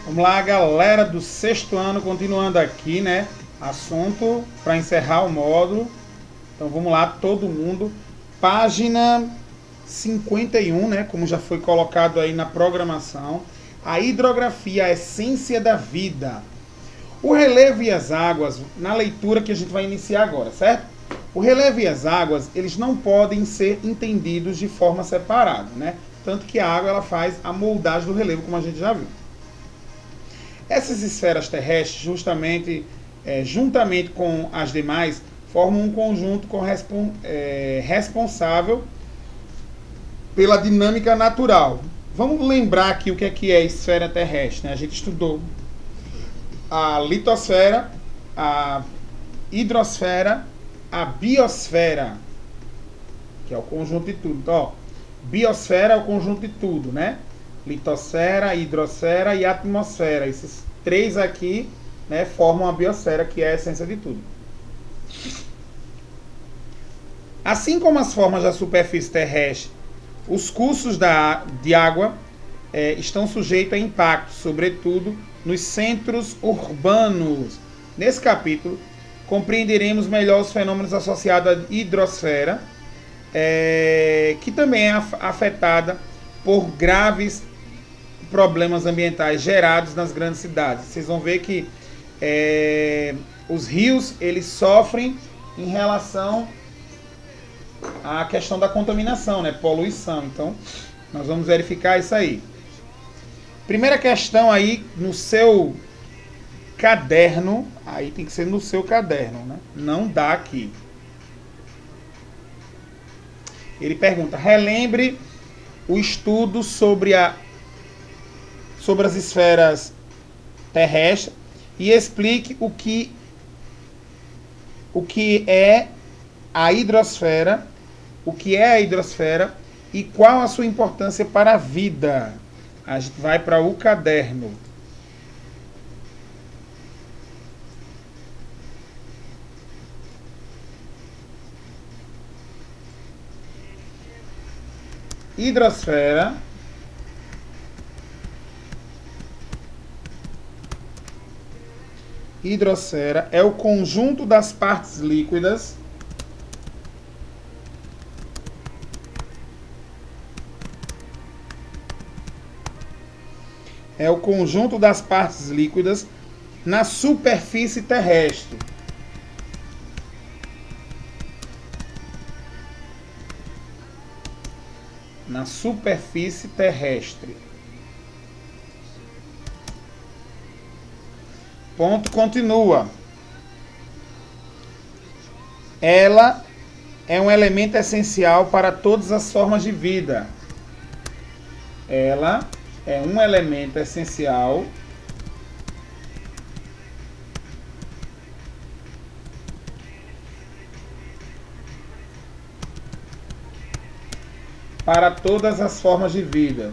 Vamos lá, galera do sexto ano, continuando aqui, né? Assunto para encerrar o módulo. Então vamos lá, todo mundo. Página 51, né? Como já foi colocado aí na programação. A hidrografia, a essência da vida. O relevo e as águas, na leitura que a gente vai iniciar agora, certo? O relevo e as águas, eles não podem ser entendidos de forma separada, né? Tanto que a água ela faz a moldagem do relevo, como a gente já viu. Essas esferas terrestres, juntamente com as demais, formam um conjunto responsável pela dinâmica natural. Vamos lembrar aqui o que é esfera terrestre, né? A gente estudou a litosfera, a hidrosfera, a biosfera, que é o conjunto de tudo. Então, ó, biosfera é o conjunto de tudo, né? Litosfera, hidrosfera e atmosfera. Esses três aqui, né, formam a biosfera, que é a essência de tudo. Assim como as formas da superfície terrestre, os cursos de água estão sujeitos a impacto, sobretudo nos centros urbanos. Nesse capítulo, compreenderemos melhor os fenômenos associados à hidrosfera, que também é afetada por graves problemas ambientais gerados nas grandes cidades. Vocês vão ver que os rios eles sofrem em relação à questão da contaminação, né? Poluição. Então, nós vamos verificar isso aí. Primeira questão aí no seu caderno, aí tem que ser no seu caderno, né? Não dá aqui. Ele pergunta: relembre o estudo sobre as esferas terrestres e explique o que é a hidrosfera, e qual a sua importância para a vida. A gente vai para o caderno. Hidrosfera é o conjunto das partes líquidas na superfície terrestre. Na superfície terrestre. Ponto continua. Ela é um elemento essencial para todas as formas de vida. Ela é um elemento essencial para todas as formas de vida.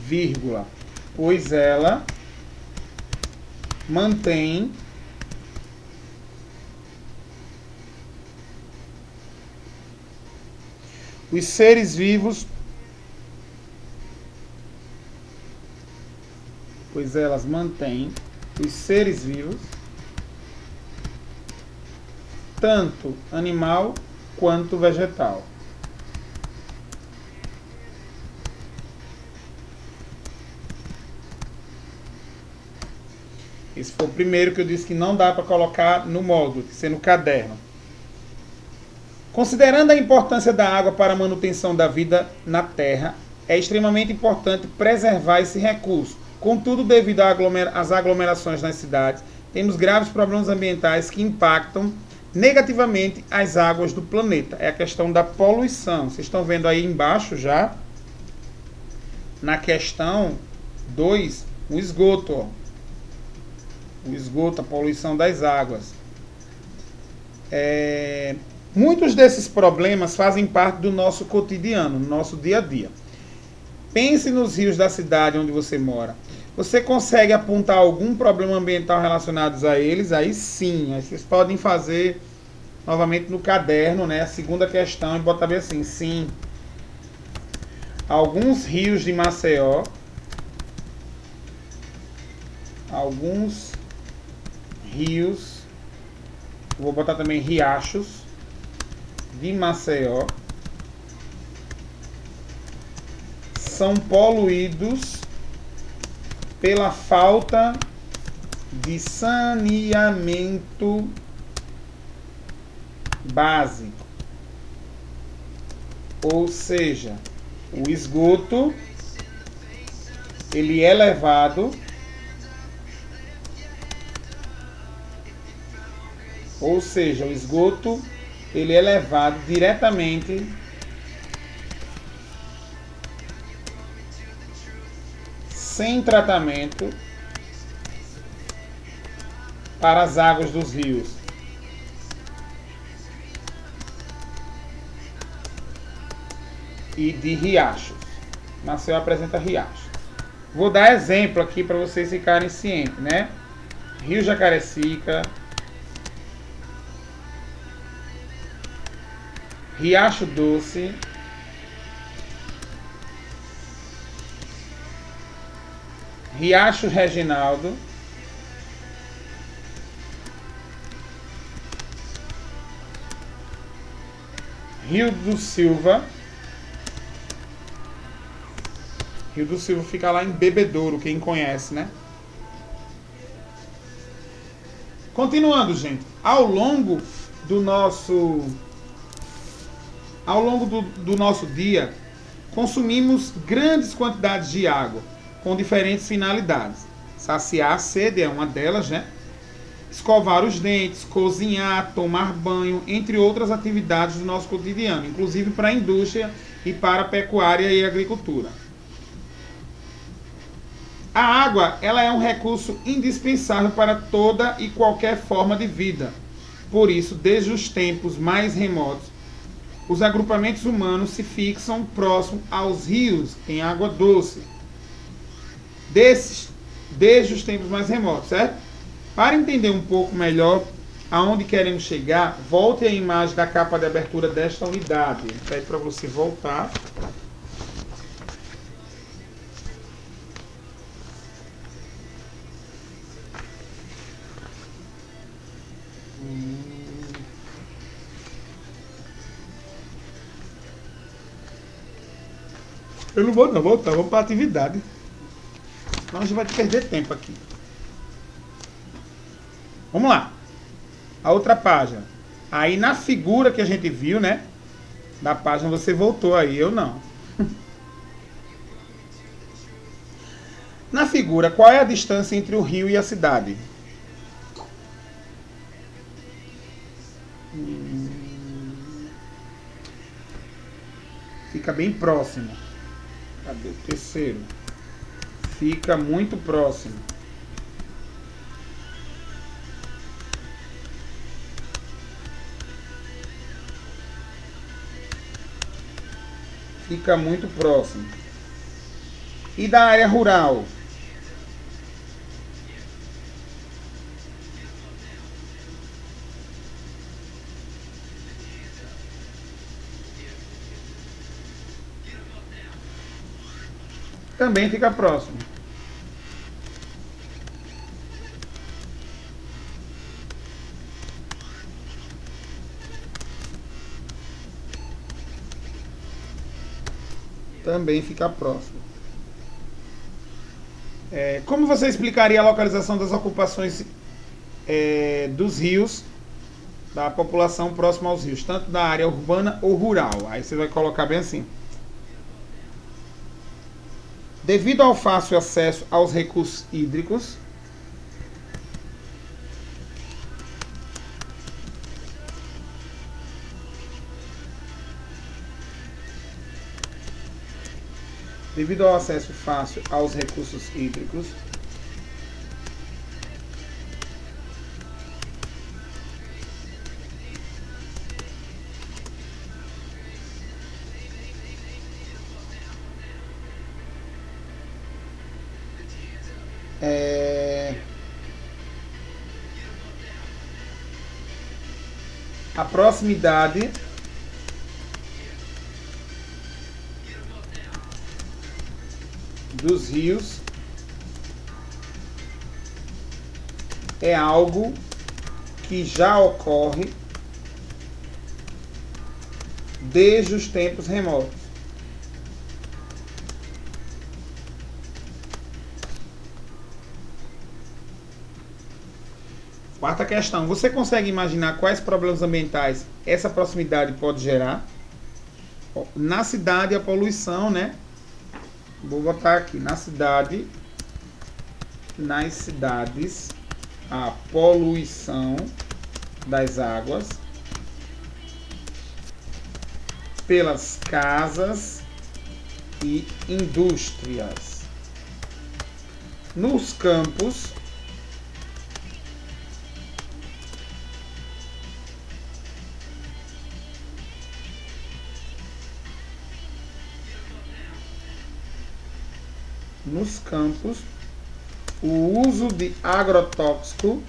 Vírgula, pois ela mantém os seres vivos, tanto animal quanto vegetal. Esse foi o primeiro que eu disse que não dá para colocar no módulo, tem que ser no caderno. Considerando a importância da água para a manutenção da vida na Terra, é extremamente importante preservar esse recurso. Contudo, devido às aglomerações nas cidades, temos graves problemas ambientais que impactam negativamente as águas do planeta. É a questão da poluição. Vocês estão vendo aí embaixo já, na questão 2, o esgoto. Ó. O esgoto, a poluição das águas. Muitos desses problemas fazem parte do nosso cotidiano, no nosso dia a dia. Pense nos rios da cidade onde você mora. Você consegue apontar algum problema ambiental relacionado a eles? Aí sim, aí vocês podem fazer novamente no caderno, né? A segunda questão e botar bem assim, sim. Alguns rios de Maceió, alguns rios, vou botar também riachos de Maceió, são poluídos pela falta de saneamento básico. Ou seja, o esgoto ele é levado, ou seja, o esgoto ele é levado diretamente sem tratamento para as águas dos rios. E de riachos. Maceió apresenta riachos. Vou dar exemplo aqui para vocês ficarem cientes, né? Rio Jacarecica, Riacho Doce, Riacho Reginaldo, Rio do Silva. Rio do Silva fica lá em Bebedouro, quem conhece, né? Continuando, gente. Ao longo do nosso dia, consumimos grandes quantidades de água, com diferentes finalidades. Saciar a sede é uma delas, né? Escovar os dentes, cozinhar, tomar banho, entre outras atividades do nosso cotidiano, inclusive para a indústria e para a pecuária e agricultura. A água, ela é um recurso indispensável para toda e qualquer forma de vida. Por isso, desde os tempos mais remotos, os agrupamentos humanos se fixam próximo aos rios em água doce. Desde os tempos mais remotos, certo? Para entender um pouco melhor aonde queremos chegar, volte à imagem da capa de abertura desta unidade. Pede para você voltar. Eu não vou não, voltar, vamos para a atividade. Senão a gente vai perder tempo aqui. Vamos lá. A outra página. Aí na figura que a gente viu, né? Da página você voltou aí, eu não. Na figura, qual é a distância entre o rio e a cidade? Fica bem próximo. Cadê o terceiro? Fica muito próximo. Fica muito próximo. E da área rural? Também fica próximo. Também fica próximo. Como você explicaria a localização das ocupações dos rios, da população próxima aos rios, tanto da área urbana ou rural? Aí você vai colocar bem assim. Devido ao fácil acesso aos recursos hídricos, devido ao acesso fácil aos recursos hídricos, A proximidade dos rios é algo que já ocorre desde os tempos remotos. Quarta questão. Você consegue imaginar quais problemas ambientais essa proximidade pode gerar? Na cidade, a poluição, né? Vou botar aqui. Nas cidades, a poluição das águas pelas casas e indústrias. Nos campos, o uso de agrotóxico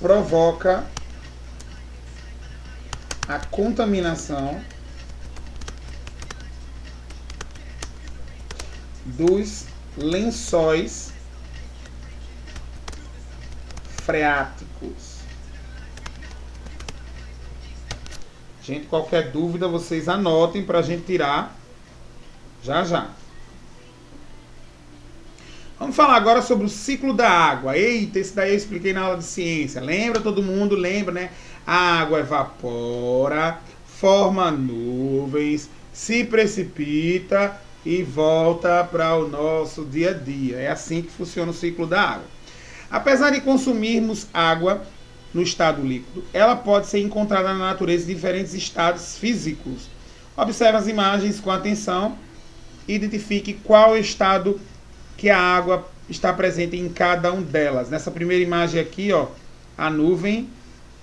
provoca a contaminação dos lençóis freáticos. Gente, qualquer dúvida vocês anotem para a gente tirar já já. Vamos falar agora sobre o ciclo da água. Eita, esse daí eu expliquei na aula de ciência. Lembra? Todo mundo lembra, né? A água evapora, forma nuvens, se precipita e volta para o nosso dia a dia. É assim que funciona o ciclo da água. Apesar de consumirmos água no estado líquido, ela pode ser encontrada na natureza em diferentes estados físicos. Observe as imagens com atenção e identifique qual estado que a água está presente em cada um delas. Nessa primeira imagem aqui, ó, a nuvem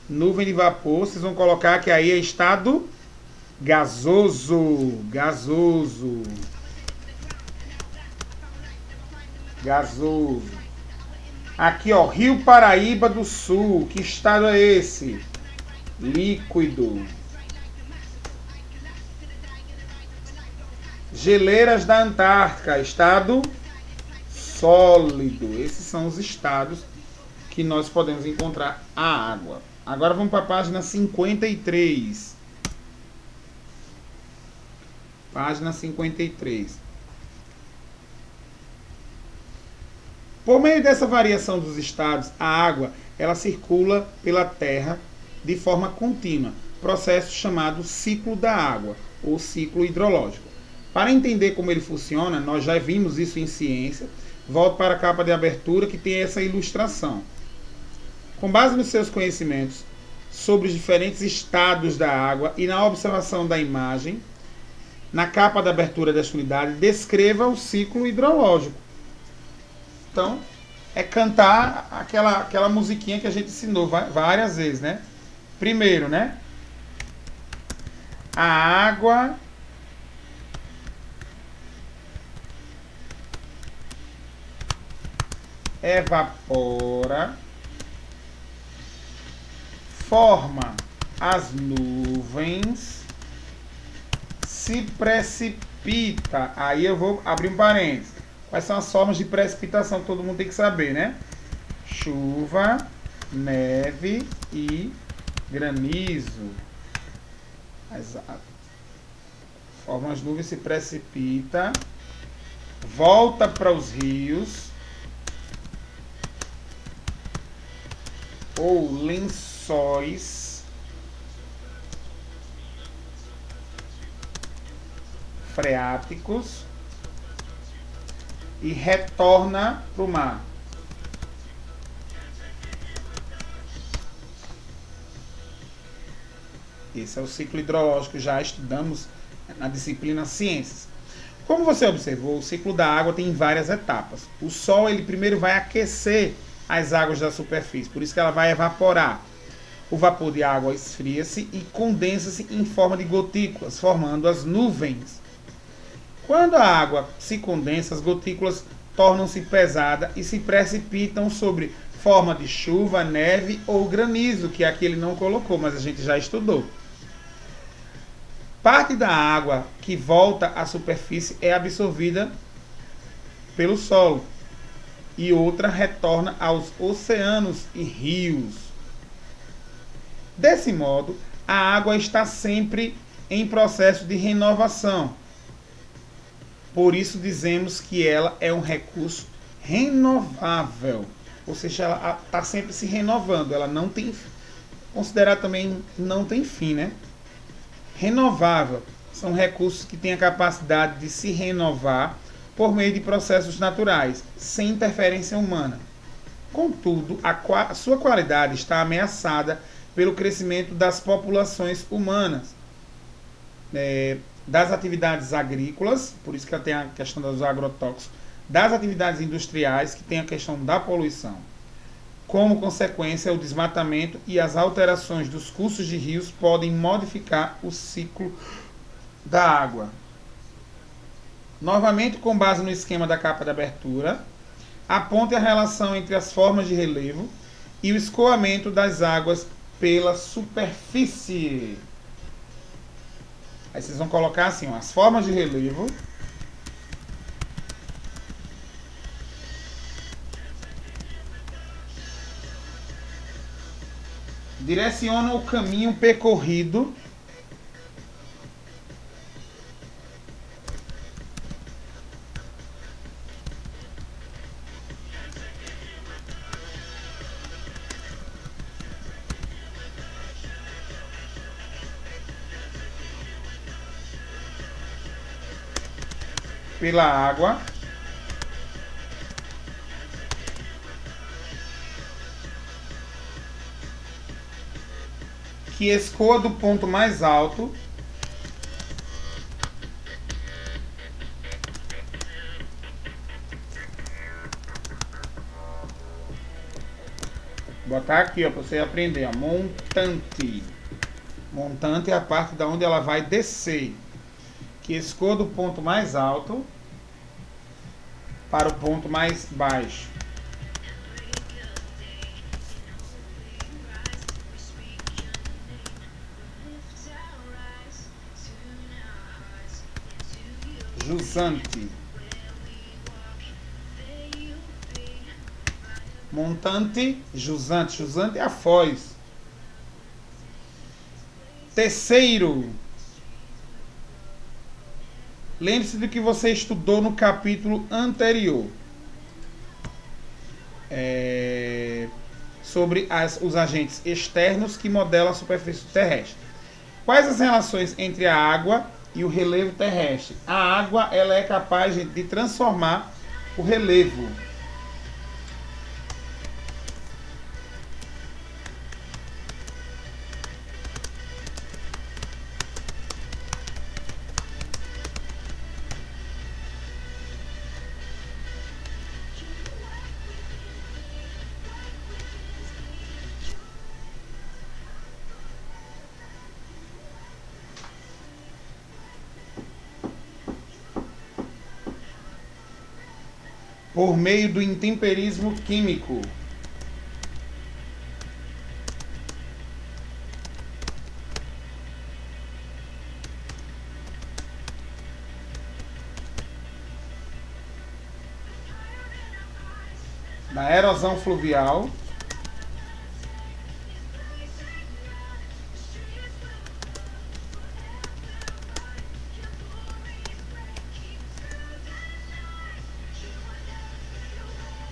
de vapor, vocês vão colocar que aí é estado gasoso. Aqui, ó, Rio Paraíba do Sul. Que estado é esse? Líquido. Geleiras da Antártica, estado sólido. Esses são os estados que nós podemos encontrar a água. Agora vamos para a página 53. Página 53. Por meio dessa variação dos estados, a água ela circula pela Terra de forma contínua, processo chamado ciclo da água, ou ciclo hidrológico. Para entender como ele funciona, nós já vimos isso em ciência. Volto para a capa de abertura que tem essa ilustração. Com base nos seus conhecimentos sobre os diferentes estados da água e na observação da imagem, na capa da abertura desta unidade, descreva o ciclo hidrológico. Então, é cantar aquela musiquinha que a gente ensinou várias vezes, né? Primeiro, né? A água evapora, forma as nuvens, se precipita. Aí eu vou abrir um parênteses. Quais são as formas de precipitação que todo mundo tem que saber, né? Chuva, neve e granizo. Exato. Forma as nuvens, se precipita, volta para os rios ou lençóis freáticos e retorna para o mar. Esse é o ciclo hidrológico, já estudamos na disciplina Ciências. Como você observou, o ciclo da água tem várias etapas. O Sol, ele primeiro vai aquecer as águas da superfície, por isso que ela vai evaporar. O vapor de água esfria-se e condensa-se em forma de gotículas, formando as nuvens. Quando a água se condensa, as gotículas tornam-se pesadas e se precipitam sobre forma de chuva, neve ou granizo, que aqui ele não colocou, mas a gente já estudou. Parte da água que volta à superfície é absorvida pelo solo e outra retorna aos oceanos e rios. Desse modo, a água está sempre em processo de renovação. Por isso dizemos que ela é um recurso renovável. Ou seja, ela está sempre se renovando. Ela não tem, considerar também não tem fim, né? Renovável são recursos que têm a capacidade de se renovar por meio de processos naturais, sem interferência humana. Contudo, a sua qualidade está ameaçada pelo crescimento das populações humanas, das atividades agrícolas, por isso que tem a questão dos agrotóxicos, das atividades industriais, que tem a questão da poluição. Como consequência, o desmatamento e as alterações dos cursos de rios podem modificar o ciclo da água. Novamente, com base no esquema da capa de abertura, aponte a relação entre as formas de relevo e o escoamento das águas pela superfície. Aí vocês vão colocar assim, ó, as formas de relevo. Direciona o caminho percorrido pela água que escoa do ponto mais alto botar aqui, ó, para você aprender, ó, montante. Montante é a parte da onde ela vai descer, que escoa do ponto mais alto para o ponto mais baixo. Jusante. Montante, jusante. Jusante é a foz. Terceiro. Lembre-se do que você estudou no capítulo anterior. Sobre os agentes externos que modelam a superfície terrestre. Quais as relações entre a água e o relevo terrestre? A água, ela é capaz de transformar o relevo. Por meio do intemperismo químico. Da erosão fluvial.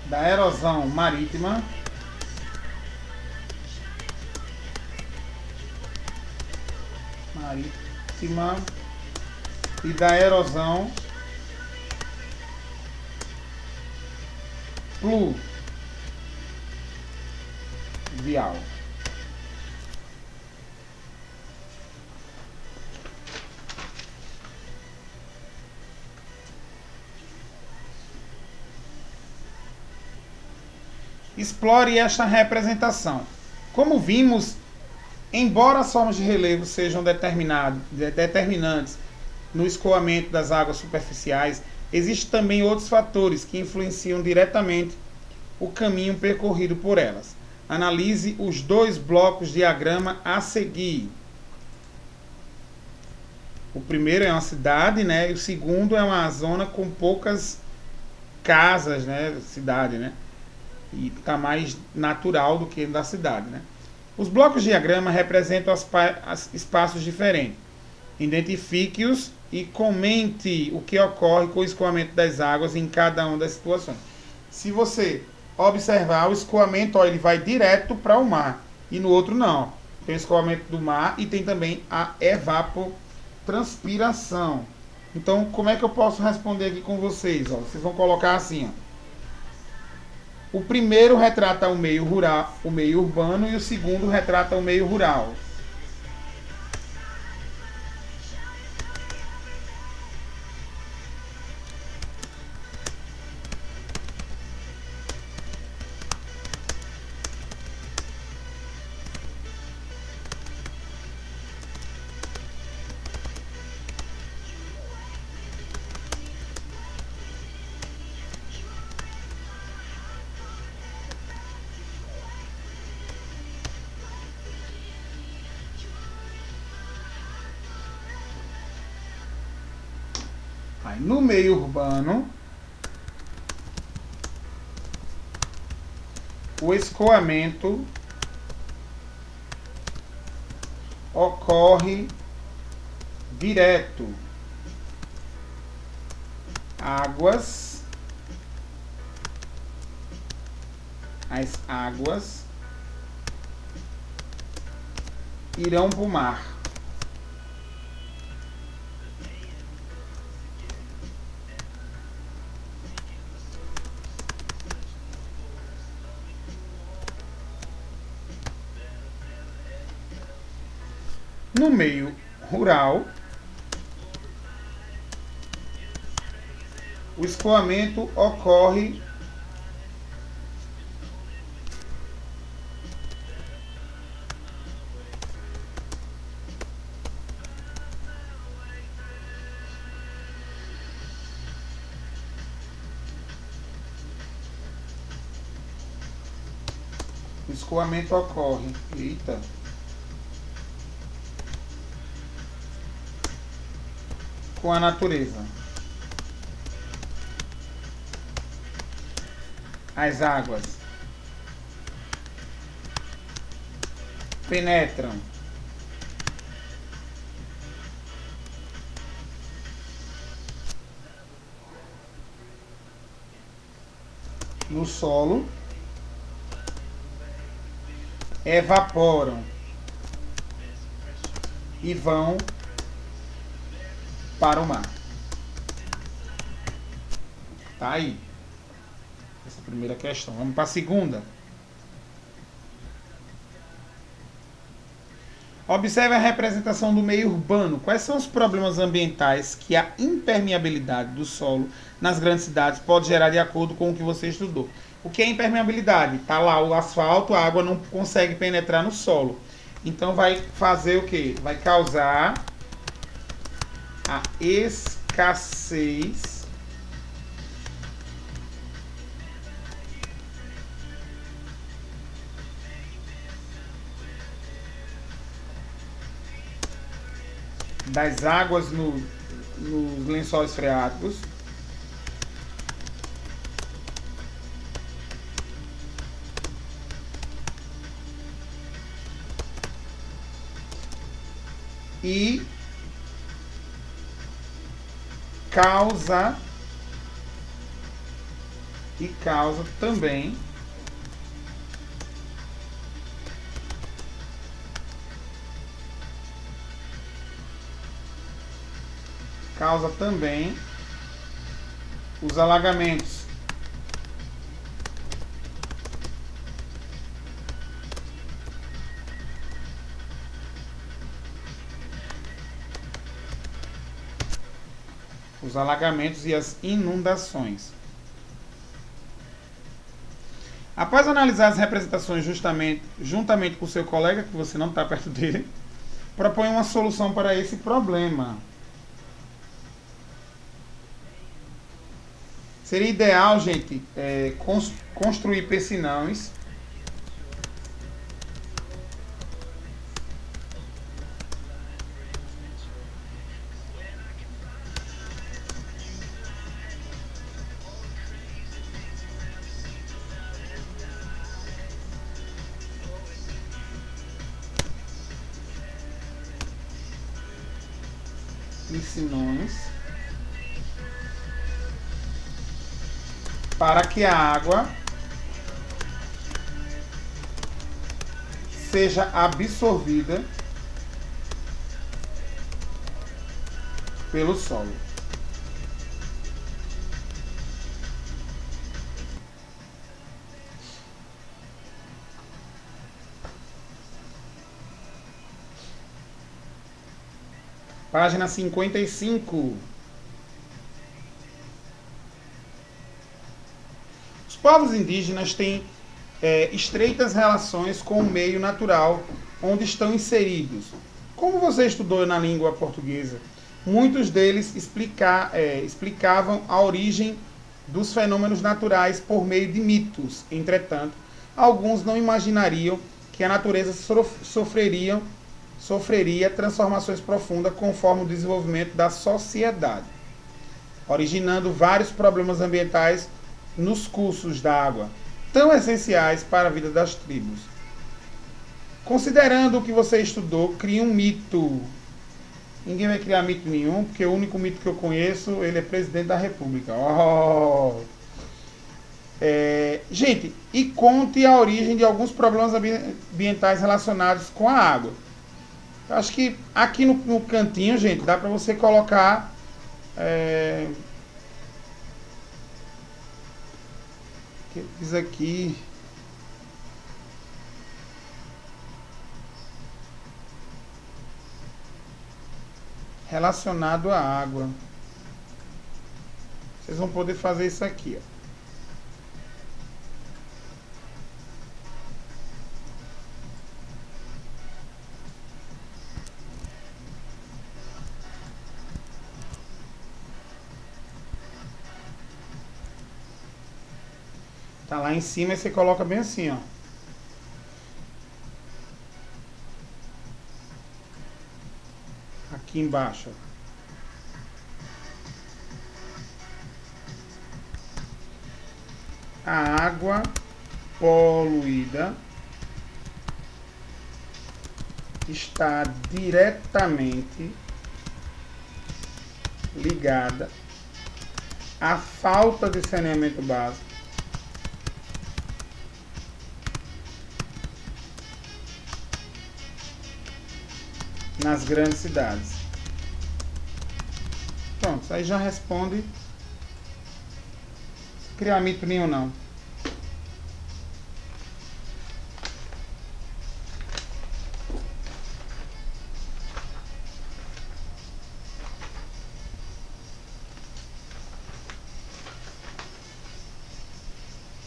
Da erosão marítima. E da erosão pluvial. Explore esta representação. Como vimos Embora as formas de relevo sejam determinantes no escoamento das águas superficiais, existem também outros fatores que influenciam diretamente o caminho percorrido por elas. Analise os dois blocos de diagrama a seguir. O primeiro é uma cidade, né? E o segundo é uma zona com poucas casas, né? Cidade, né? E está mais natural do que da cidade, né? Os blocos de diagrama representam espaços diferentes. Identifique-os e comente o que ocorre com o escoamento das águas em cada uma das situações. Se você observar, o escoamento, ó, ele vai direto para o mar. E no outro não. Tem o escoamento do mar e tem também a evapotranspiração. Então, como é que eu posso responder aqui com vocês? Ó, vocês vão colocar assim, ó. O primeiro retrata o meio rural, o meio urbano, e o segundo retrata o meio rural. Aí, no meio urbano, o escoamento ocorre direto. As águas irão para o mar. No meio rural, o escoamento ocorre Eita. Com a natureza. As águas penetram no solo, evaporam e vão para o mar. Tá aí. Essa é a primeira questão. Vamos para a segunda. Observe a representação do meio urbano. Quais são os problemas ambientais que a impermeabilidade do solo nas grandes cidades pode gerar de acordo com o que você estudou? O que é impermeabilidade? Está lá o asfalto, a água não consegue penetrar no solo. Então vai fazer o quê? Vai causar a escassez das águas nos lençóis freáticos, e causa também os alagamentos. Os alagamentos e as inundações. Após analisar as representações juntamente com o seu colega, que você não está perto dele, propõe uma solução para esse problema. Seria ideal, gente, construir piscinões para que a água seja absorvida pelo solo. Página 55. Os povos indígenas têm estreitas relações com o meio natural onde estão inseridos. Como você estudou na língua portuguesa, muitos deles explicavam a origem dos fenômenos naturais por meio de mitos. Entretanto, alguns não imaginariam que a natureza sofreria transformações profundas conforme o desenvolvimento da sociedade, originando vários problemas ambientais nos cursos da água, tão essenciais para a vida das tribos. Considerando o que você estudou, crie um mito. Ninguém vai criar mito nenhum, porque o único mito que eu conheço, ele é presidente da República. Gente, e conte a origem de alguns problemas ambientais relacionados com a água. Eu acho que aqui no cantinho, gente, dá para você colocar que diz aqui relacionado à água. Vocês vão poder fazer isso aqui, ó. Tá lá em cima e você coloca bem assim, ó. Aqui embaixo, ó. A água poluída está diretamente ligada à falta de saneamento básico, nas grandes cidades. Pronto, isso aí já responde se criar mito nenhum não.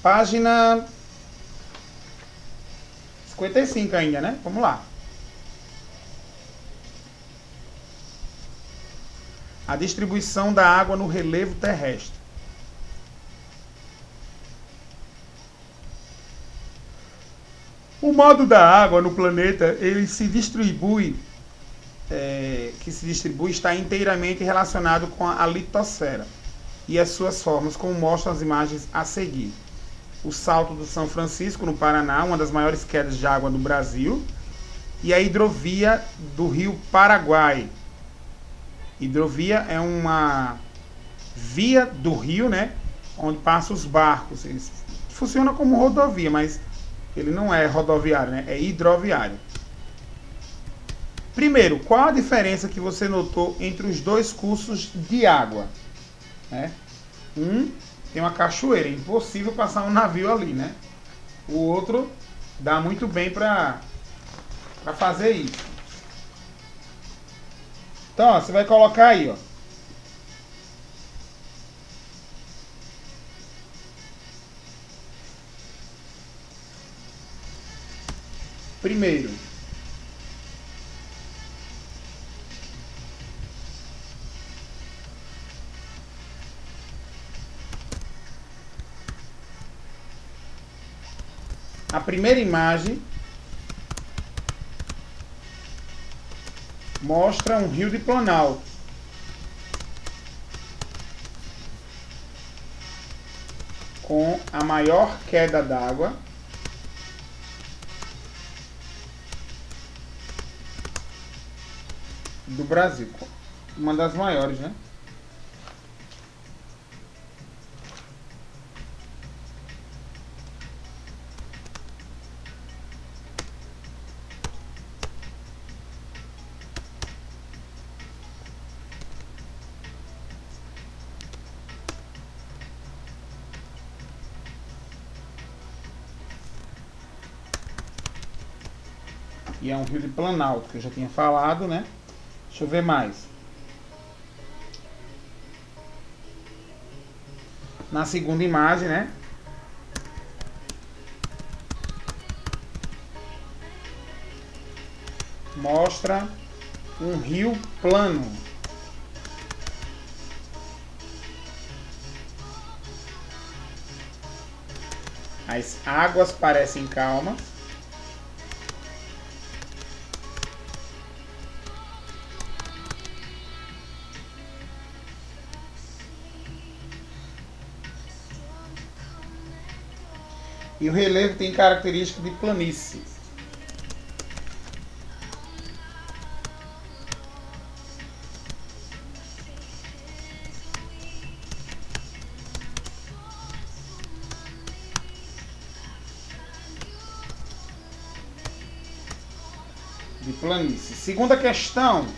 Página 55 ainda, né? Vamos lá. A distribuição da água no relevo terrestre. O modo da água no planeta, ele se distribui, está inteiramente relacionado com a litosfera e as suas formas, como mostram as imagens a seguir. O Salto do São Francisco, no Paraná, uma das maiores quedas de água do Brasil, e a hidrovia do Rio Paraguai. Hidrovia é uma via do rio, né, onde passam os barcos. Ele funciona como rodovia, mas ele não é rodoviário, né, é hidroviário. Primeiro, qual a diferença que você notou entre os dois cursos de água? Tem uma cachoeira, é impossível passar um navio ali, né? O outro dá muito bem para fazer isso. Então, ó, você vai colocar aí, ó. Primeiro, a primeira imagem mostra um rio de Planalto. Com a maior queda d'água do Brasil. Uma das maiores, né? E é um rio de Planalto, que eu já tinha falado, né? Deixa eu ver mais. Na segunda imagem, né? Mostra um rio plano. As águas parecem calmas. E o relevo tem característica de planície. De planície. Segunda questão.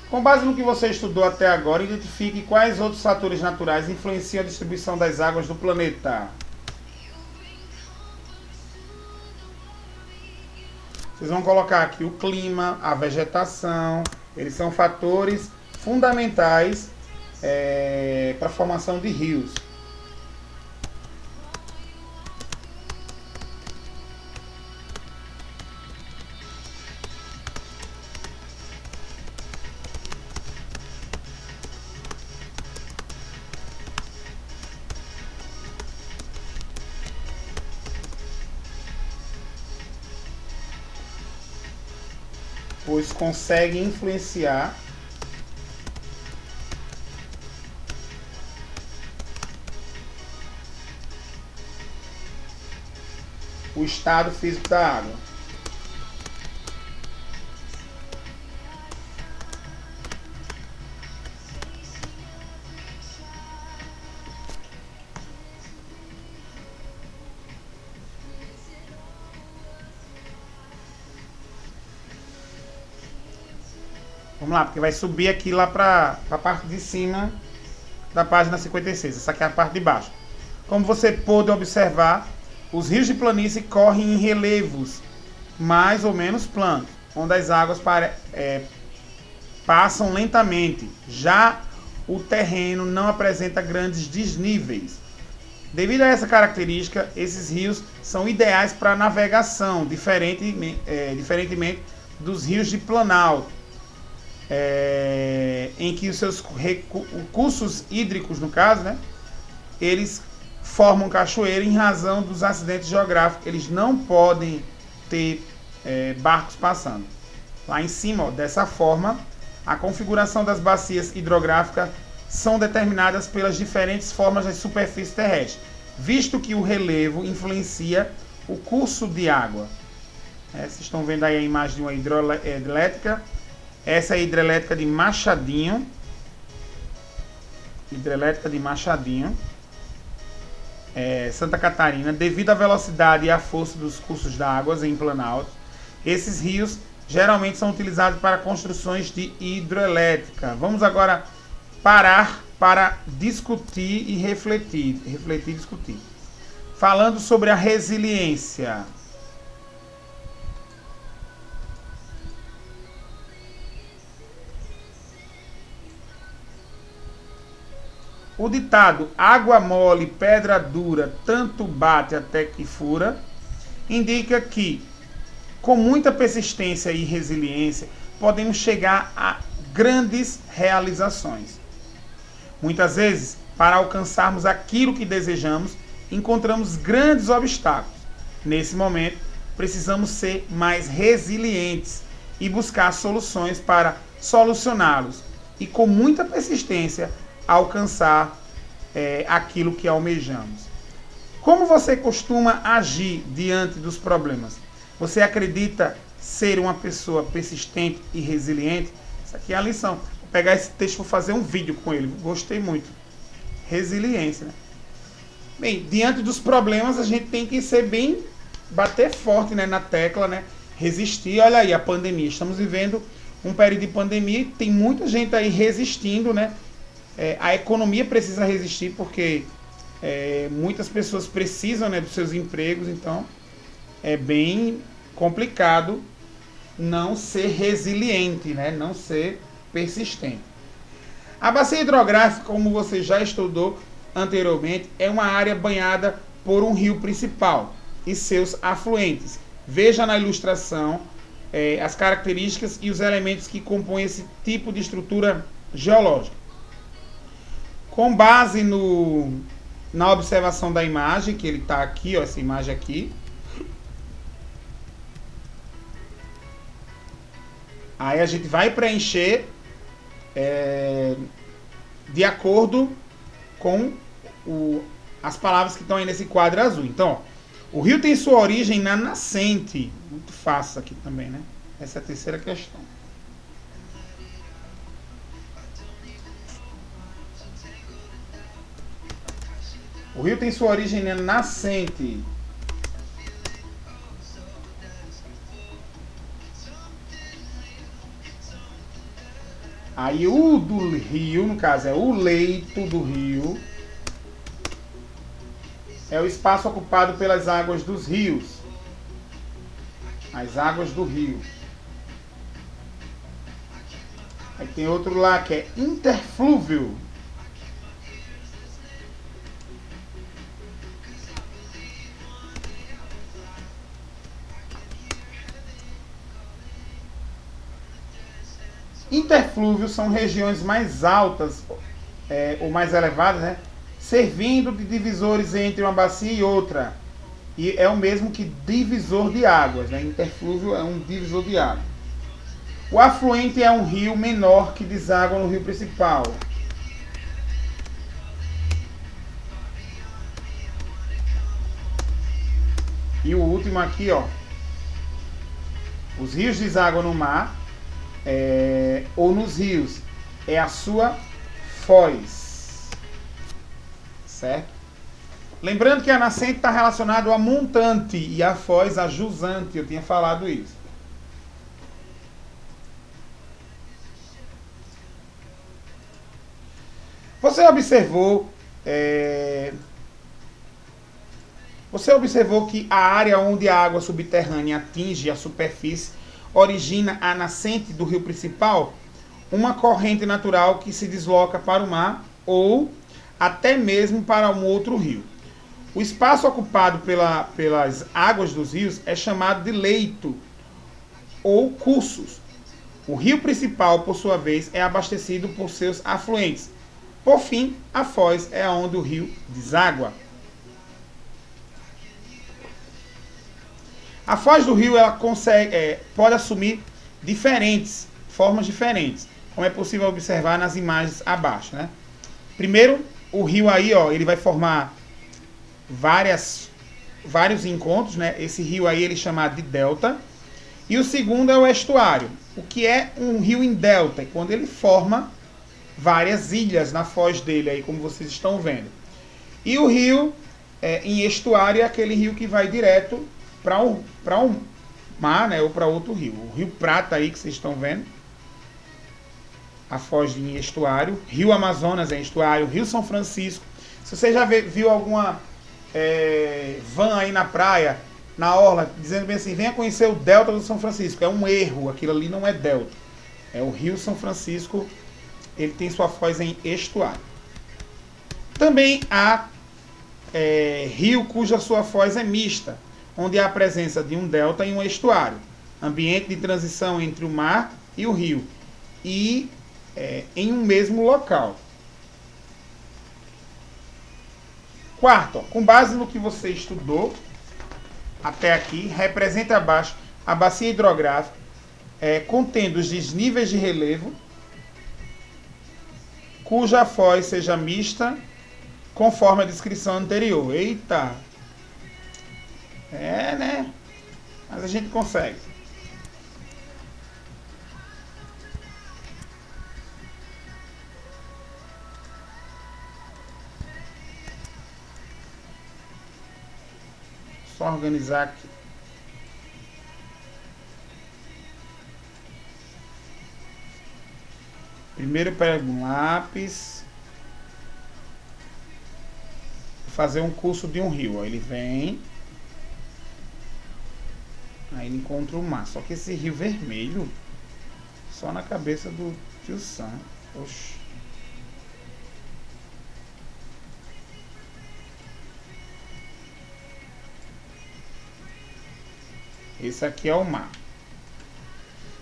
Com base no que você estudou até agora, identifique quais outros fatores naturais influenciam a distribuição das águas do planeta. Vocês vão colocar aqui o clima, a vegetação. Eles são fatores fundamentais para a formação de rios. Pois conseguem influenciar o estado físico da água. Vamos lá, porque vai subir aqui lá para a parte de cima da página 56. Essa aqui é a parte de baixo. Como você pôde observar, os rios de planície correm em relevos mais ou menos planos, onde as águas passam lentamente. Já o terreno não apresenta grandes desníveis. Devido a essa característica, esses rios são ideais para navegação, diferentemente dos rios de Planalto. Em que os seus recursos hídricos, no caso, né, eles formam cachoeira em razão dos acidentes geográficos. Eles não podem ter barcos passando. Lá em cima, ó, dessa forma, a configuração das bacias hidrográficas são determinadas pelas diferentes formas das superfícies terrestres, visto que o relevo influencia o curso de água. Vocês estão vendo aí a imagem de uma hidrelétrica. Essa é a hidrelétrica de Machadinho. Hidrelétrica de Machadinho. Santa Catarina. Devido à velocidade e à força dos cursos da água em Planalto, esses rios geralmente são utilizados para construções de hidrelétrica. Vamos agora parar para discutir e refletir. Refletir e discutir. Falando sobre a resiliência. O ditado água mole, pedra dura, tanto bate até que fura, indica que, com muita persistência e resiliência, podemos chegar a grandes realizações. Muitas vezes, para alcançarmos aquilo que desejamos, encontramos grandes obstáculos. Nesse momento, precisamos ser mais resilientes e buscar soluções para solucioná-los e, com muita persistência, alcançar aquilo que almejamos. Como você costuma agir diante dos problemas? Você acredita ser uma pessoa persistente e resiliente? Isso aqui é a lição. Vou pegar esse texto e vou fazer um vídeo com ele. Gostei muito. Resiliência, né? Bem, diante dos problemas a gente tem que ser bem, bater forte, né, na tecla, né? Resistir. Olha aí a pandemia. Estamos vivendo um período de pandemia e tem muita gente aí resistindo, né? A economia precisa resistir porque muitas pessoas precisam, né, dos seus empregos, então é bem complicado não ser resiliente, né? Não ser persistente. A bacia hidrográfica, como você já estudou anteriormente, é uma área banhada por um rio principal e seus afluentes. Veja na ilustração as características e os elementos que compõem esse tipo de estrutura geológica. Com base na observação da imagem, que ele está aqui, ó, essa imagem aqui. Aí a gente vai preencher de acordo com as palavras que estão aí nesse quadro azul. Então, ó, o rio tem sua origem na nascente. Muito fácil aqui também, né? Essa é a terceira questão. O rio tem sua origem na nascente. Aí o do rio, no caso, é o leito do rio. É o espaço ocupado pelas águas dos rios. As águas do rio. Aí tem outro lá que é interflúvio. Interflúvios são regiões mais altas ou mais elevadas, né, servindo de divisores entre uma bacia e outra. E é o mesmo que divisor de águas, né? Interflúvio é um divisor de água. O afluente é um rio menor que deságua no rio principal. E o último aqui, ó. Os rios deságuam no mar ou nos rios. É a sua foz. Certo? Lembrando que a nascente está relacionada a montante e a foz a jusante. Eu tinha falado isso. Você observou que a área onde a água subterrânea atinge a superfície origina a nascente do rio principal, uma corrente natural que se desloca para o mar ou até mesmo para um outro rio. O espaço ocupado pelas águas dos rios é chamado de leito ou cursos. O rio principal, por sua vez, é abastecido por seus afluentes. Por fim, a foz é onde o rio deságua. A foz do rio ela pode assumir formas diferentes, como é possível observar nas imagens abaixo, né? Primeiro, o rio aí, ó, ele vai formar vários encontros, né? Esse rio aí ele é chamado de delta. E o segundo é o estuário. O que é um rio em delta? É quando ele forma várias ilhas na foz dele, aí, como vocês estão vendo. E o rio em estuário é aquele rio que vai direto para um mar, né, ou para outro rio. O Rio Prata aí que vocês estão vendo, a foz em estuário. Rio Amazonas é estuário. Rio São Francisco. Se você já viu alguma van aí na praia, na orla, dizendo bem assim, venha conhecer o Delta do São Francisco. É um erro, aquilo ali não é delta. É o Rio São Francisco, ele tem sua foz em estuário. Também há rio cuja sua foz é mista, onde há a presença de um delta e um estuário, ambiente de transição entre o mar e o rio, e em um mesmo local. Quarto, com base no que você estudou até aqui, representa abaixo a bacia hidrográfica contendo os desníveis de relevo, cuja foz seja mista, conforme a descrição anterior. Eita! Né? Mas a gente consegue. Só organizar aqui. Primeiro eu pego um lápis. Vou fazer um curso de um rio. Aí ele vem. Aí ele encontra o mar. Só que esse rio vermelho, só na cabeça do tio Sam. Oxi. Esse aqui é o mar.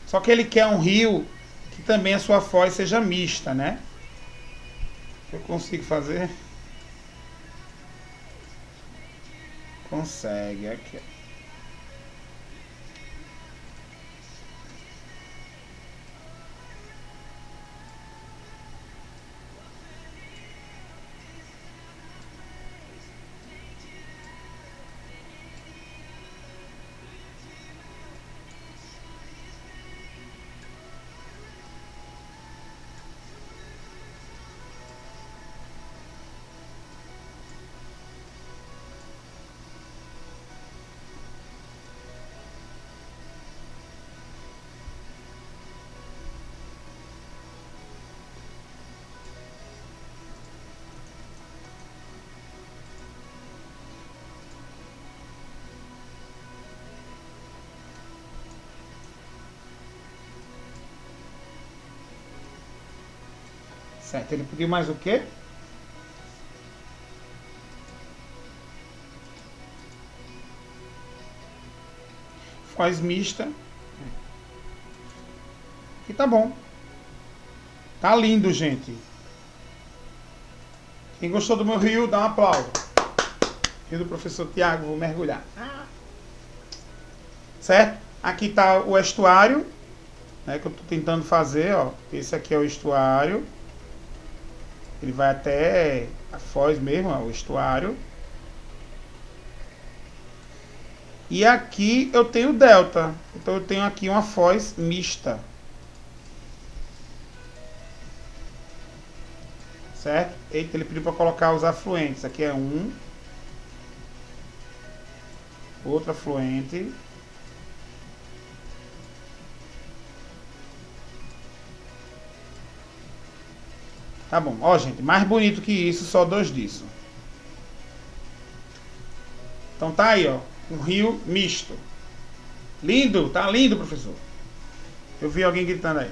Só que ele quer um rio que também a sua foz seja mista, né? Eu consigo fazer? Consegue, aqui. Certo, ele pediu mais o quê? Foz mista. Aqui tá bom. Tá lindo, gente. Quem gostou do meu rio, dá um aplauso. Rio do professor Tiago, vou mergulhar. Certo? Aqui tá o estuário, né, que eu tô tentando fazer, ó. Esse aqui é o estuário. Ele vai até a foz mesmo, ó, o estuário. E aqui eu tenho delta. Então eu tenho aqui uma foz mista. Certo? Eita, ele pediu para colocar os afluentes. Aqui é um. Outro afluente. Tá bom. Ó, gente, mais bonito que isso, só dois disso. Então tá aí, ó. Um rio misto. Lindo, tá lindo, professor. Eu vi alguém gritando aí.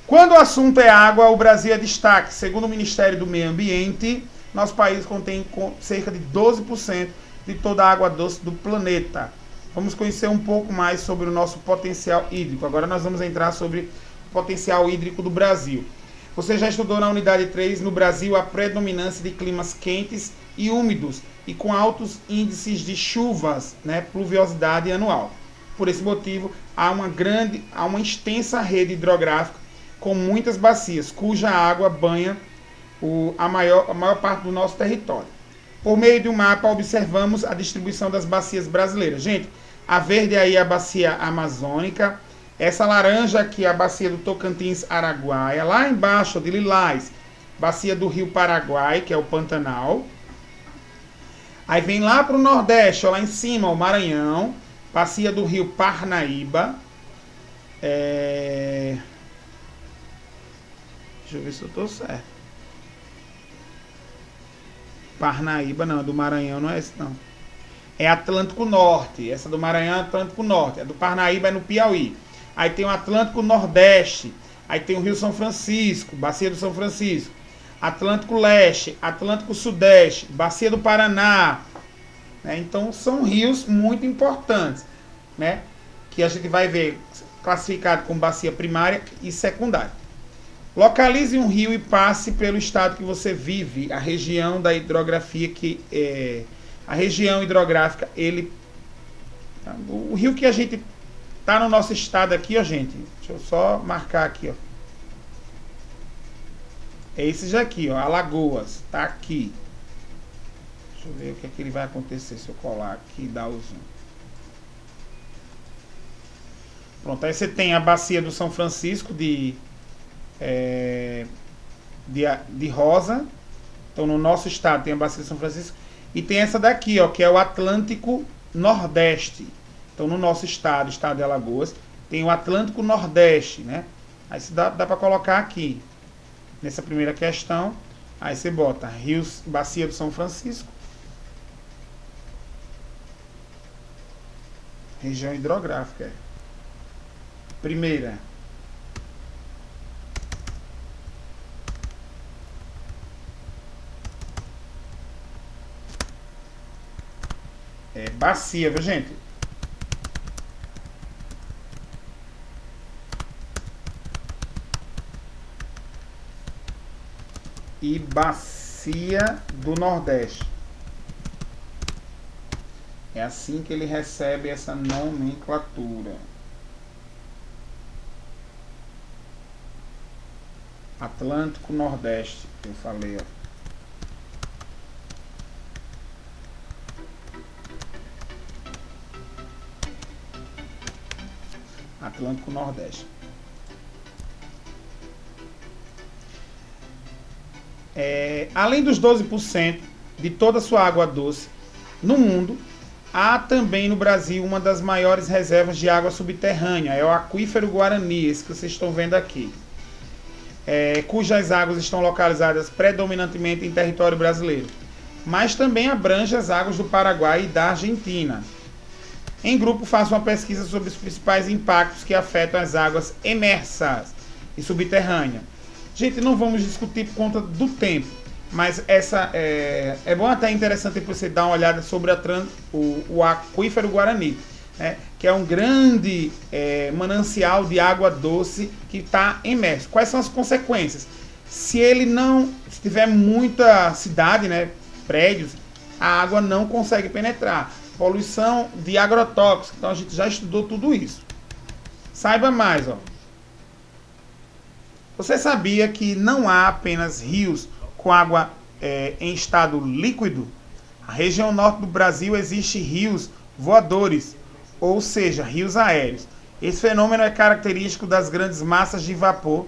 Quando o assunto é água, o Brasil é destaque. Segundo o Ministério do Meio Ambiente, nosso país contém cerca de 12% de toda a água doce do planeta. Vamos conhecer um pouco mais sobre o nosso potencial hídrico. Agora nós vamos entrar sobre o potencial hídrico do Brasil. Você já estudou na unidade 3, no Brasil, a predominância de climas quentes e úmidos e com altos índices de chuvas, né, pluviosidade anual. Por esse motivo, há uma extensa rede hidrográfica com muitas bacias, cuja água banha a maior parte do nosso território. Por meio de um mapa, observamos a distribuição das bacias brasileiras. Gente, a verde aí é a bacia amazônica. Essa laranja aqui é a bacia do Tocantins-Araguaia. Lá embaixo, de lilás, bacia do Rio Paraguai, que é o Pantanal. Aí vem lá para o Nordeste, ó, lá em cima, o Maranhão. Bacia do Rio Parnaíba. Deixa eu ver se eu estou certo. Parnaíba, não, do Maranhão não é esse, não. É Atlântico Norte. Essa do Maranhão é Atlântico Norte. A do Parnaíba é no Piauí. Aí tem o Atlântico Nordeste. Aí tem o Rio São Francisco, Bacia do São Francisco. Atlântico Leste, Atlântico Sudeste, Bacia do Paraná. né? Então são rios muito importantes, né? Que a gente vai ver classificado como bacia primária e secundária. Localize um rio e passe pelo estado que você vive, a região da hidrografia a região hidrográfica, o rio que a gente tá no nosso estado aqui, ó, gente. Deixa eu só marcar aqui, ó. É esse já aqui, ó, Alagoas, tá aqui. Deixa eu ver o que é que ele vai acontecer se eu colar aqui e dar o zoom. Pronto, aí você tem a bacia do São Francisco de Rosa. Então no nosso estado tem a bacia do São Francisco. E tem essa daqui, ó, que é o Atlântico Nordeste. Então no nosso estado de Alagoas, tem o Atlântico Nordeste, né? Aí se dá para colocar aqui, nessa primeira questão. Aí você bota rios, bacia do São Francisco. Região hidrográfica. Primeira. É bacia, viu, gente? E bacia do Nordeste. É assim que ele recebe essa nomenclatura. Atlântico Nordeste, que eu falei, ó. Atlântico Nordeste. Além dos 12% de toda a sua água doce no mundo, há também no Brasil uma das maiores reservas de água subterrânea, é o aquífero Guarani, esse que vocês estão vendo aqui, cujas águas estão localizadas predominantemente em território brasileiro, mas também abrange as águas do Paraguai e da Argentina. Em grupo, faço uma pesquisa sobre os principais impactos que afetam as águas emersas e subterrâneas. Gente, não vamos discutir por conta do tempo, mas essa é bom, até interessante você dar uma olhada sobre o aquífero Guarani, né, que é um grande manancial de água doce que está imerso. Quais são as consequências? Se tiver muita cidade, né, prédios, a água não consegue penetrar. Poluição de agrotóxicos, então a gente já estudou tudo isso. Saiba mais, ó. Você sabia que não há apenas rios com água em estado líquido? Na região norte do Brasil existe rios voadores, ou seja, rios aéreos. Esse fenômeno é característico das grandes massas de vapor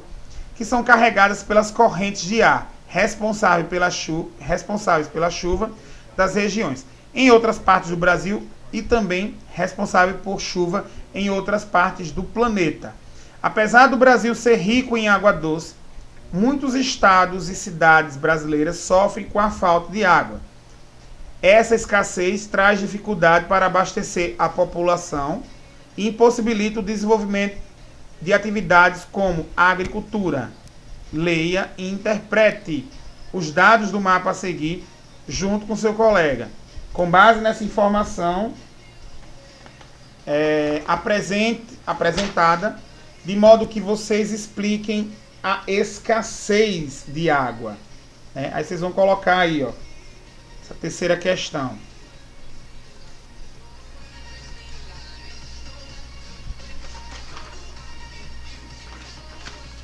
que são carregadas pelas correntes de ar, responsáveis pela chuva das regiões em outras partes do Brasil e também responsável por chuva em outras partes do planeta. Apesar do Brasil ser rico em água doce, muitos estados e cidades brasileiras sofrem com a falta de água. Essa escassez traz dificuldade para abastecer a população e impossibilita o desenvolvimento de atividades como a agricultura. Leia e interprete os dados do mapa a seguir junto com seu colega. Com base nessa informação apresentada, de modo que vocês expliquem a escassez de água. Aí vocês vão colocar aí, ó, essa terceira questão.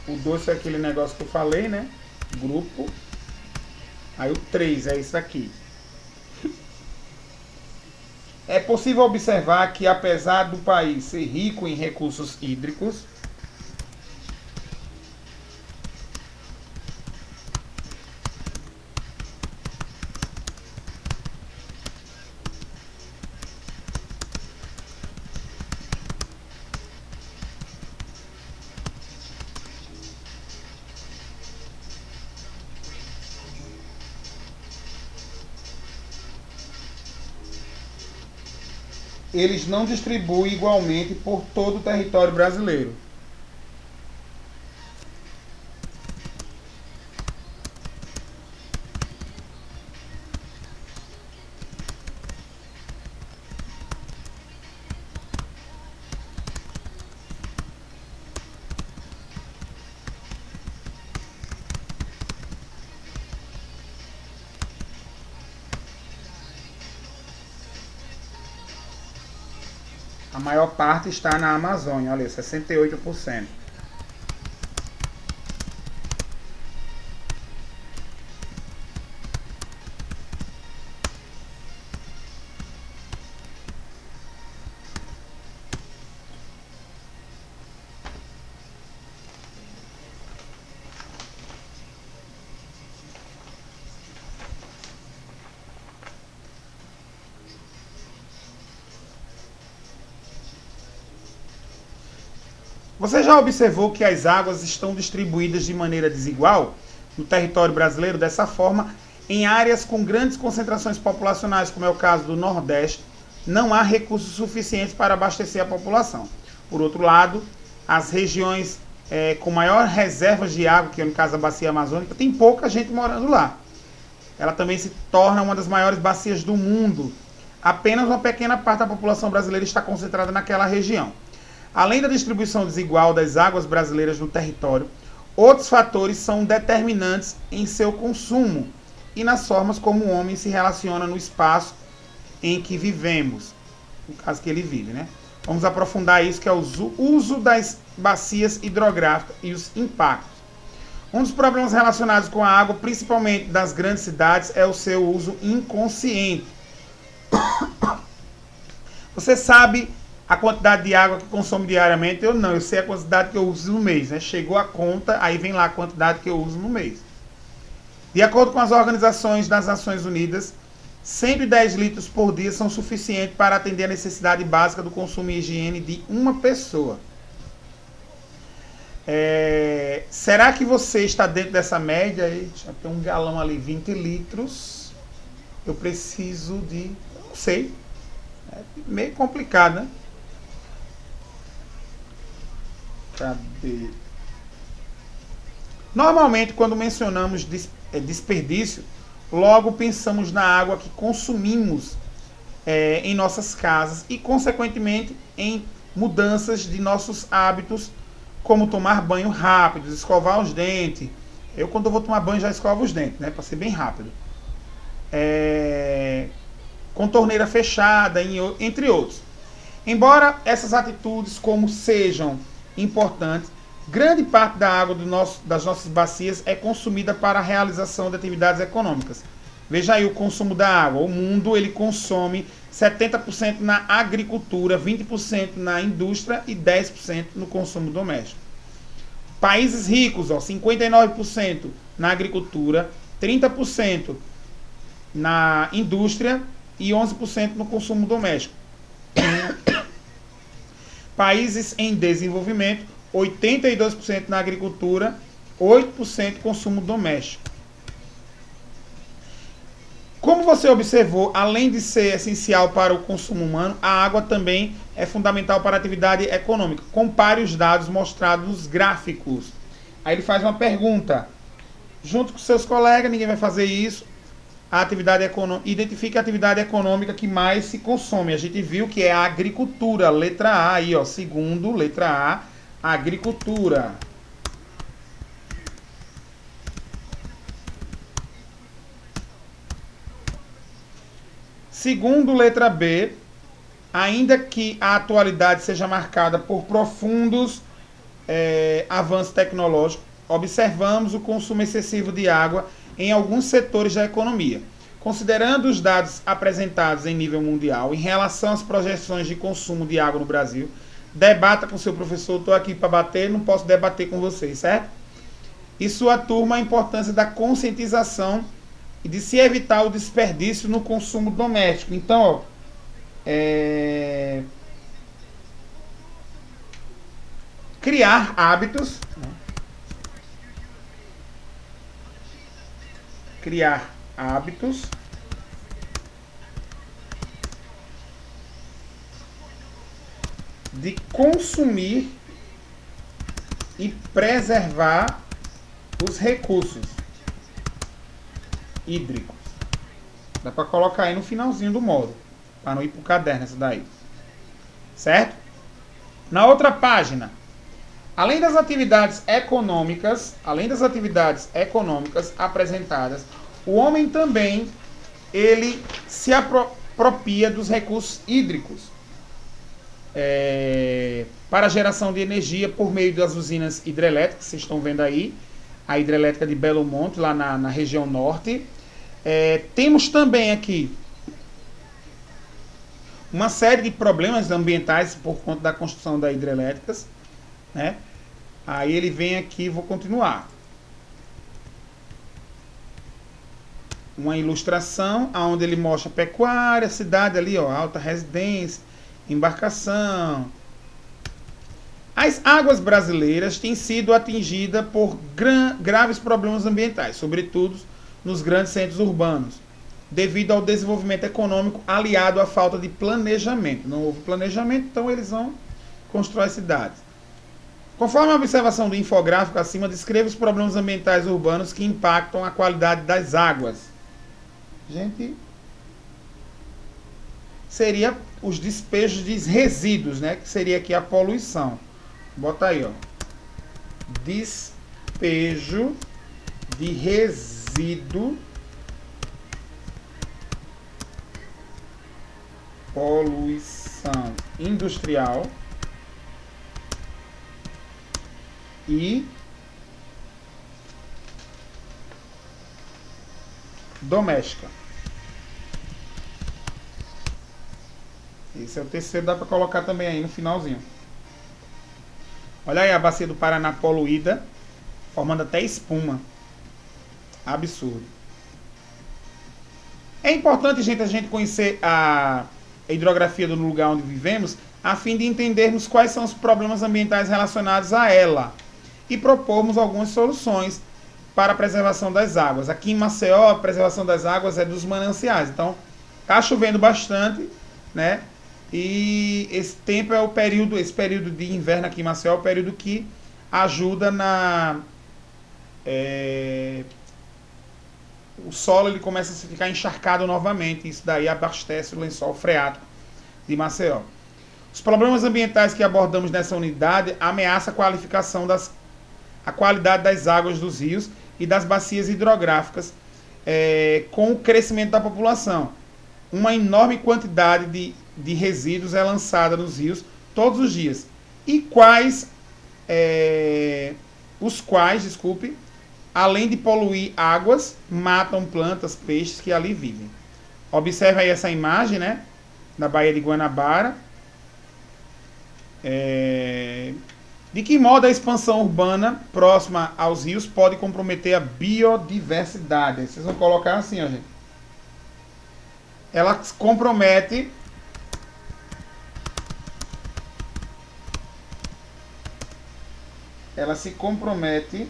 O 2 é aquele negócio que eu falei, né? Grupo. Aí o 3 é isso aqui. É possível observar que, apesar do país ser rico em recursos hídricos, eles não distribuem igualmente por todo o território brasileiro. A maior parte está na Amazônia, olha, 68%. Você já observou que as águas estão distribuídas de maneira desigual no território brasileiro? Dessa forma, em áreas com grandes concentrações populacionais, como é o caso do Nordeste, não há recursos suficientes para abastecer a população. Por outro lado, as regiões com maior reservas de água, que é no caso da Bacia Amazônica, tem pouca gente morando lá. Ela também se torna uma das maiores bacias do mundo. Apenas uma pequena parte da população brasileira está concentrada naquela região. Além da distribuição desigual das águas brasileiras no território, outros fatores são determinantes em seu consumo e nas formas como o homem se relaciona no espaço em que vivemos, no caso que ele vive, né? Vamos aprofundar isso, que é o uso das bacias hidrográficas e os impactos. Um dos problemas relacionados com a água, principalmente das grandes cidades, é o seu uso inconsciente. Você sabe a quantidade de água que consome diariamente? Eu não, eu sei a quantidade que eu uso no mês, né? Chegou a conta, aí vem lá a quantidade que eu uso no mês. De acordo com as organizações das Nações Unidas, 110 litros por dia são suficientes para atender a necessidade básica do consumo e higiene de uma pessoa. Será que você está dentro dessa média? Já tem um galão ali, 20 litros. Eu preciso de... não sei. É meio complicado, né? Cadê? Normalmente, quando mencionamos desperdício, logo pensamos na água que consumimos em nossas casas e, consequentemente, em mudanças de nossos hábitos, como tomar banho rápido, escovar os dentes. Eu, quando eu vou tomar banho, já escovo os dentes, né, para ser bem rápido. Com torneira fechada, entre outros. Embora essas atitudes como sejam importantes, grande parte da água das nossas bacias é consumida para a realização de atividades econômicas. Veja aí o consumo da água. O mundo ele consome 70% na agricultura, 20% na indústria e 10% no consumo doméstico. Países ricos, 59% na agricultura, 30% na indústria e 11% no consumo doméstico. Países em desenvolvimento, 82% na agricultura, 8% consumo doméstico. Como você observou, além de ser essencial para o consumo humano, a água também é fundamental para a atividade econômica. Compare os dados mostrados nos gráficos. Aí ele faz uma pergunta. Junto com seus colegas, ninguém vai fazer isso. Identifique a atividade econômica que mais se consome. A gente viu que é a agricultura, letra A aí, segundo, letra A, agricultura. Segundo, letra B, ainda que a atualidade seja marcada por profundos avanços tecnológicos, observamos o consumo excessivo de água em alguns setores da economia. Considerando os dados apresentados em nível mundial em relação às projeções de consumo de água no Brasil, debata com seu professor. Estou aqui para bater, não posso debater com vocês, certo? E sua turma, a importância da conscientização e de se evitar o desperdício no consumo doméstico. Então, criar hábitos, de consumir e preservar os recursos hídricos. Dá para colocar aí no finalzinho do módulo, para não ir para o caderno essa daí. Certo? Na outra página, além das atividades econômicas apresentadas, o homem também ele se apropria dos recursos hídricos. para a geração de energia por meio das usinas hidrelétricas, vocês estão vendo aí, a hidrelétrica de Belo Monte, lá na região norte. Temos também aqui uma série de problemas ambientais por conta da construção das hidrelétricas, né? Aí ele vem aqui, vou continuar. Uma ilustração onde ele mostra pecuária, cidade ali, ó, alta residência, embarcação. As águas brasileiras têm sido atingidas por graves problemas ambientais, sobretudo nos grandes centros urbanos, devido ao desenvolvimento econômico aliado à falta de planejamento. Não houve planejamento, então eles vão construir cidades. Conforme a observação do infográfico acima, descreva os problemas ambientais urbanos que impactam a qualidade das águas. Gente, seria os despejos de resíduos, né? Que seria aqui a poluição. Bota aí, ó. Despejo de resíduo, poluição industrial e doméstica. Esse é o terceiro, dá para colocar também aí no finalzinho. Olha aí a bacia do Paraná poluída, formando até espuma. Absurdo. É importante, gente, a gente conhecer a hidrografia do lugar onde vivemos, a fim de entendermos quais são os problemas ambientais relacionados a ela e propormos algumas soluções para a preservação das águas. Aqui em Maceió, a preservação das águas é dos mananciais. Então, está chovendo bastante, né? E esse tempo é esse período de inverno aqui em Maceió é o período que ajuda o solo ele começa a ficar encharcado novamente. Isso daí abastece o lençol freático de Maceió. Os problemas ambientais que abordamos nessa unidade ameaçam a qualidade das águas dos rios e das bacias hidrográficas com o crescimento da população. Uma enorme quantidade de resíduos é lançada nos rios todos os dias. E além de poluir águas, matam plantas, peixes que ali vivem. Observe aí essa imagem, né, da Baía de Guanabara. De que modo a expansão urbana próxima aos rios pode comprometer a biodiversidade? Vocês vão colocar assim, ó, gente. Ela compromete se compromete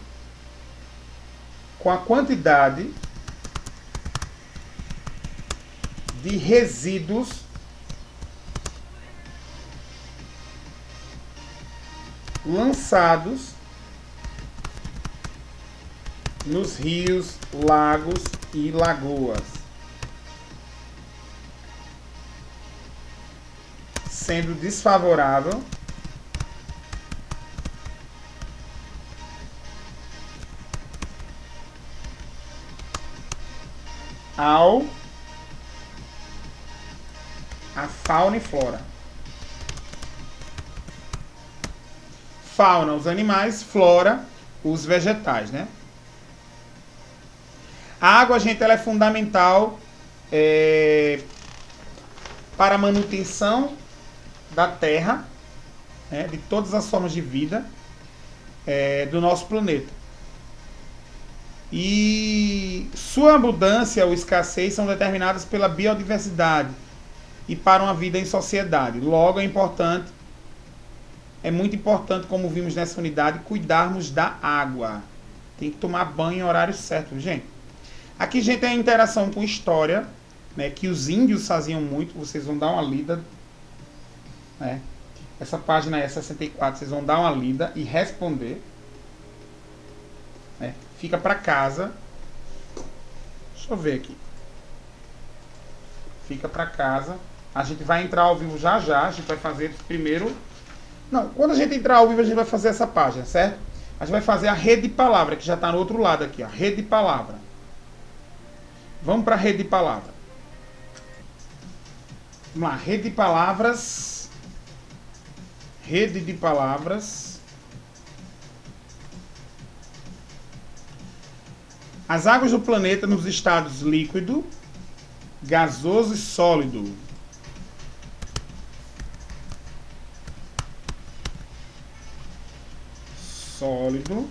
com a quantidade de resíduos lançados nos rios, lagos e lagoas, sendo desfavorável a fauna e flora. Fauna, os animais, flora, os vegetais, né? A água, gente, ela é fundamental para a manutenção da Terra, né, de todas as formas de vida do nosso planeta. E sua abundância ou escassez são determinadas pela biodiversidade e para uma vida em sociedade. Logo, é muito importante, como vimos nessa unidade, cuidarmos da água. Tem que tomar banho em horário certo, gente. Aqui, gente, é a interação com história, né, que os índios faziam muito. Vocês vão dar uma lida, né? Essa página é 64, vocês vão dar uma lida e responder. Né? Fica para casa. Deixa eu ver aqui. Fica para casa. A gente vai entrar ao vivo já já. A gente vai fazer primeiro... Não, quando a gente entrar ao vivo, a gente vai fazer essa página, certo? A gente vai fazer a rede de palavra, que já está no outro lado aqui, ó. Rede de palavra. Vamos para a rede de palavra. Vamos lá, rede de palavras. rede de palavras. As águas do planeta nos estados líquido, gasoso e sólido. Sólido.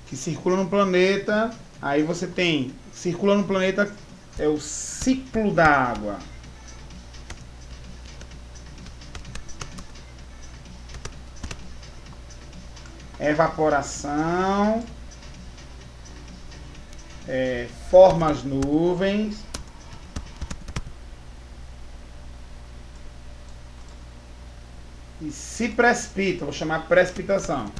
Que circula no planeta. Aí você tem, circula no planeta, é o ciclo da água. Evaporação. Forma as nuvens. E se precipita, vou chamar de precipitação.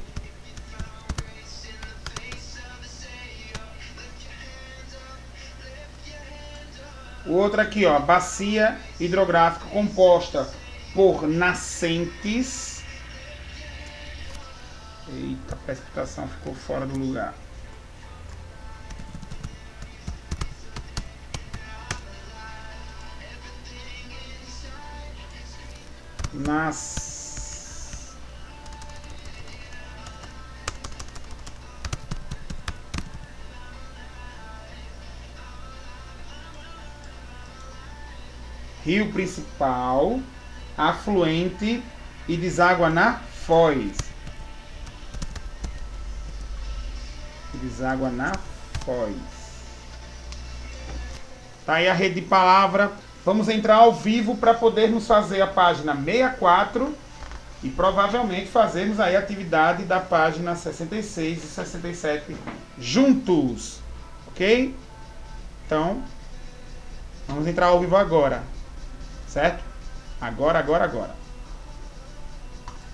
O outro aqui, ó, bacia hidrográfica composta por nascentes. Eita, a precipitação ficou fora do lugar. Rio principal, afluente e deságua na foz. Deságua na foz. Tá aí a rede de palavra. Vamos entrar ao vivo para podermos fazer a página 64 e provavelmente fazermos aí a atividade da página 66 e 67 juntos. Ok? Então, vamos entrar ao vivo agora. Certo? Agora.